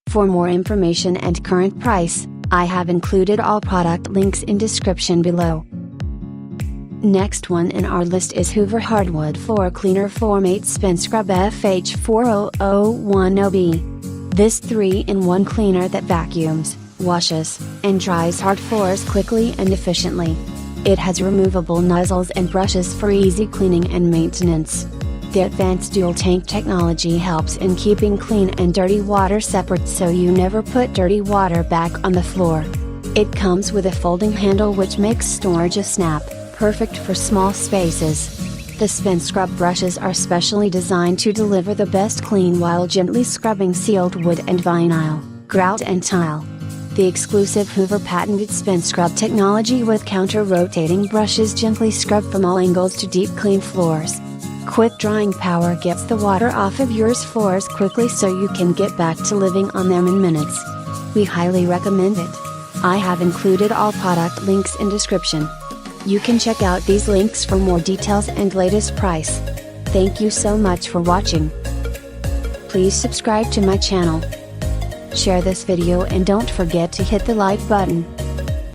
For more information and current price, I have included all product links in description below. Next one in our list is Hoover Hardwood Floor Cleaner Formate Spin Scrub FH40010B. This 3-in-1 cleaner that vacuums, washes, and dries hard floors quickly and efficiently. It has removable nozzles and brushes for easy cleaning and maintenance. The advanced dual tank technology helps in keeping clean and dirty water separate so you never put dirty water back on the floor. It comes with a folding handle which makes storage a snap, perfect for small spaces. The spin scrub brushes are specially designed to deliver the best clean while gently scrubbing sealed wood and vinyl, grout and tile. The exclusive Hoover patented spin scrub technology with counter-rotating brushes gently scrub from all angles to deep clean floors. Quick drying power gets the water off of your floors quickly so you can get back to living on them in minutes. We highly recommend it. I have included all product links in description. You can check out these links for more details and latest price. Thank you so much for watching. Please subscribe to my channel. Share this video and don't forget to hit the like button.